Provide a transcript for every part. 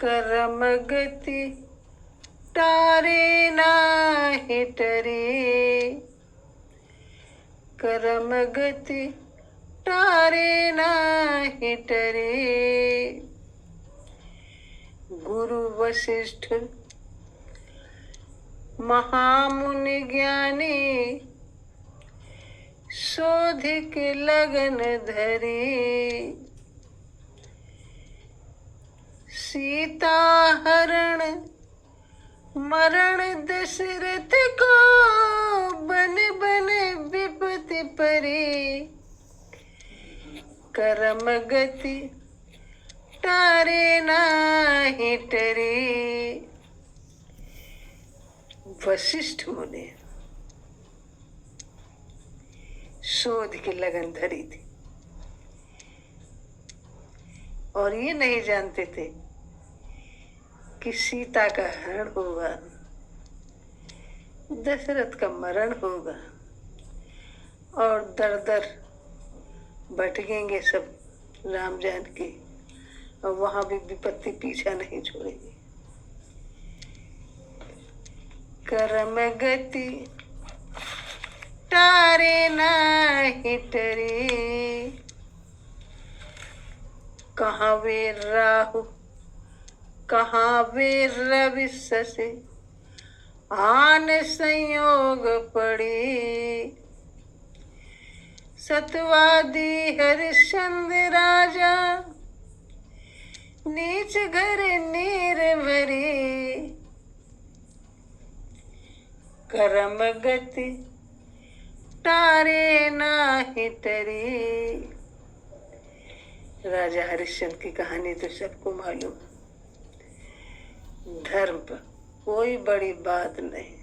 कर्म गति तारे नाही टरे, कर्म गति तारे नाही टरे। गुरु वशिष्ठ महामुनि ज्ञानी, शोधिक लगन धरी। सीता हरण मरण दशरथ को, बन बन विपत्ति परी। कर्म गति तारे नाही टरी। वशिष्ठ मुनि शोध की लगन धरी थी और ये नहीं जानते थे कि सीता का हरण होगा, दशरथ का मरण होगा और दर दर भटकेंगे सब राम जानकी, और वहां भी विपत्ति पीछा नहीं छोड़ेगी। कर्म गति तारे नाही टरी। कहाँ वे राहु कहाँ वे रवि शशि, आन संयोग पड़ी। सतवादी हरिश्चंद्र राजा, नीच घर नीर भरी। कर्म गति तारे नाही टरी। राजा हरिश्चंद्र की कहानी तो सबको मालूम। धर्म पर कोई बड़ी बात नहीं,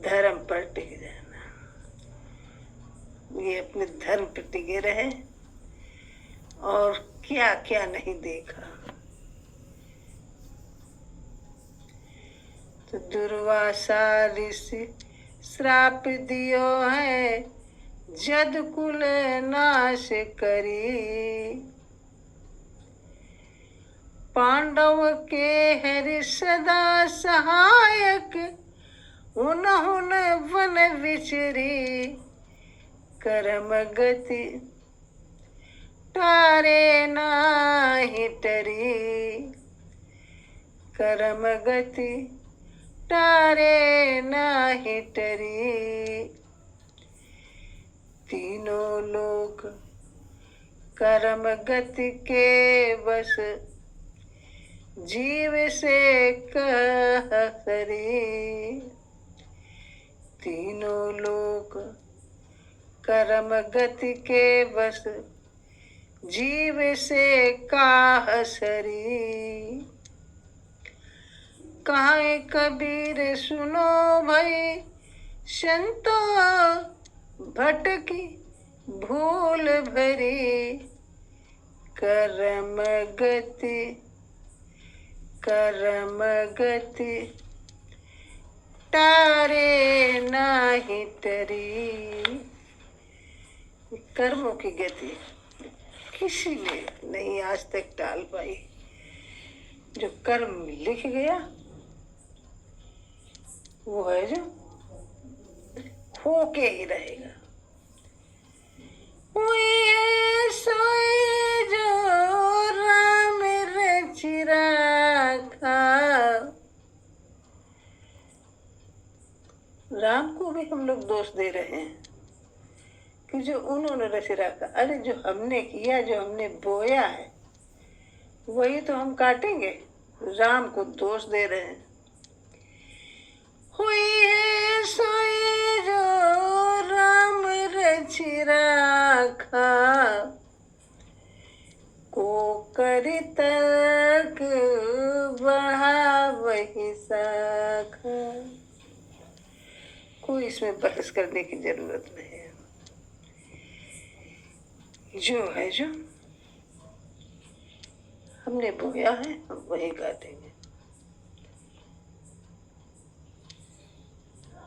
धर्म पर टिक जाना। ये अपने धर्म पर टिके रहे और क्या क्या नहीं देखा। तो दुर्वासा ऋषि श्राप दियो है, जद कुल नाश करी। पांडव के हरि सदा सहायक, उन्हुन वन विचरी। कर्म गति तारे नाही टरी। कर्म गति तारे नाही टरी। तीनों लोक कर्म गति के बस, जीव से कह सरी। तीनों लोक कर्म गति के बस, जीव से काह सरी। कहाँ कबीर सुनो भई, संतो भटकी भूल भरी। कर्म गति तारे नाही टरी। कर्मों की गति किसी ने नहीं आज तक टाल पाई। जो कर्म लिख गया वो है जो होके ही रहेगा। सोए जो राम रचि राखा। राम को भी हम लोग दोष दे रहे हैं कि जो उन्होंने रच रखा। अरे जो हमने किया, जो हमने बोया है वही तो हम काटेंगे। राम को दोष दे रहे हैं। हुई है सोए जो राम रचि राखा, को करी तक बढ़ा वही शाखा। कोई इसमें बहस करने की जरूरत नहीं है। जो है जो हमने बोया है हम वही काटेंगे।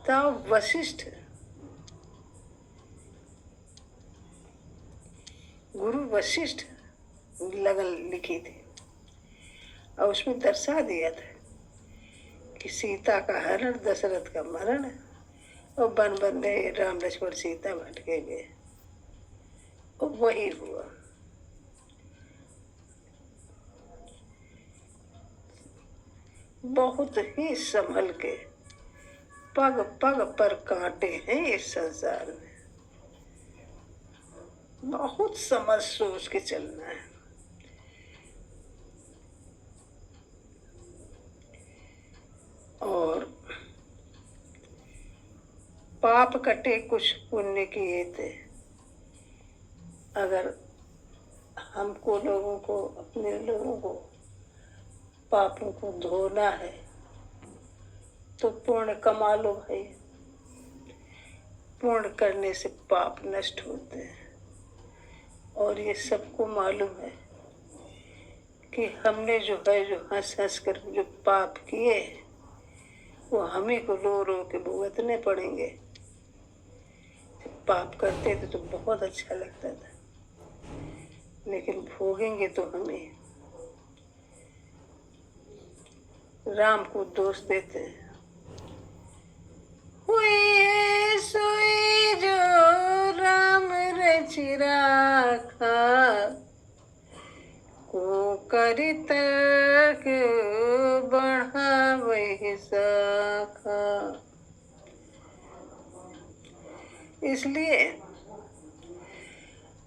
तब वशिष्ठ गुरु वशिष्ठ लगन लिखी थी। और उसमें दर्शा दिया था कि सीता का हरण, दशरथ का मरण, और वन बंधे राम लक्ष्मण सीता भटके गए। और वही हुआ। बहुत ही संभल के, पग पग पर कांटे हैं इस संसार में। बहुत समझ सोच के चलना है। और पाप कटे कुछ पुण्य किए थे। अगर हमको लोगों को, अपने लोगों को पापों को धोना है तो पुण्य कमा लो भाई। पुण्य करने से पाप नष्ट होते हैं। और ये सबको मालूम है कि हमने जो है, जो हंस हंस कर जो पाप किए, वो हमें को रो रो के भुगतने पड़ेंगे। पाप करते थे तो बहुत अच्छा लगता था, लेकिन भोगेंगे तो हमें। राम को दोष देते हैं, हुई सोई जो राम रचि राखा, को करि तर्क बढ़ावै शाखा। इसलिए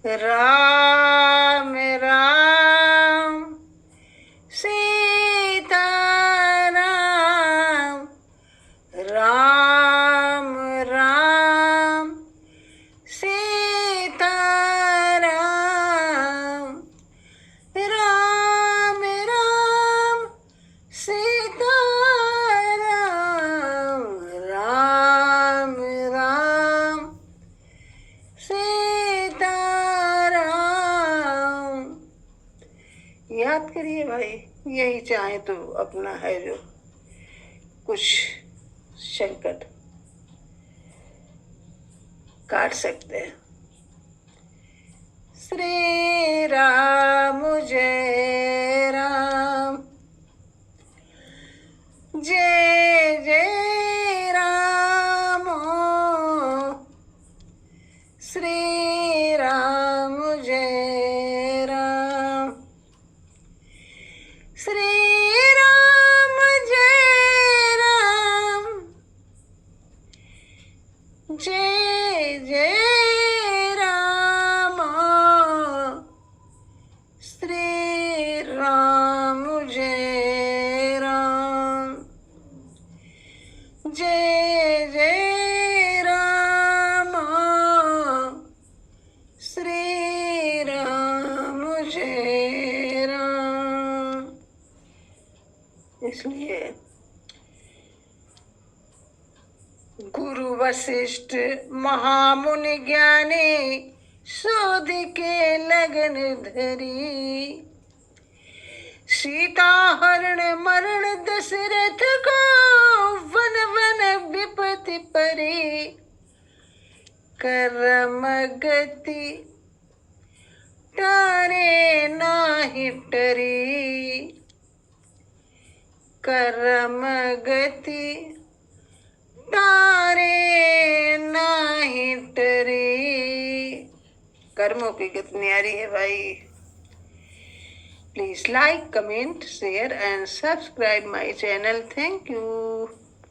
राम राम सीता राम, राम राम सीता राम, राम राम सीता राम, राम राम सीता राम। याद करिए भाई, यही चाहे तो अपना है जो कुछ संकट काट सकते हैं। श्री राम जय राम, जय जय राम, श्री राम जय राम, श्री राम जय राम, जय जय राम, श्री राम जय राम, जय जय राम, श्री राम जय राम। इसलिए गुरु वशिष्ठ महामुनि ज्ञानी शोध के लगन धरी, सीता हरण मरण दशरथ को वन वन विपत्ति परी, कर्म गति तारे नाही टरी, कर्म गति तारे नाही टरी। कर्मों की गति न्यारी है भाई। Please like, comment, share and subscribe my channel. Thank you.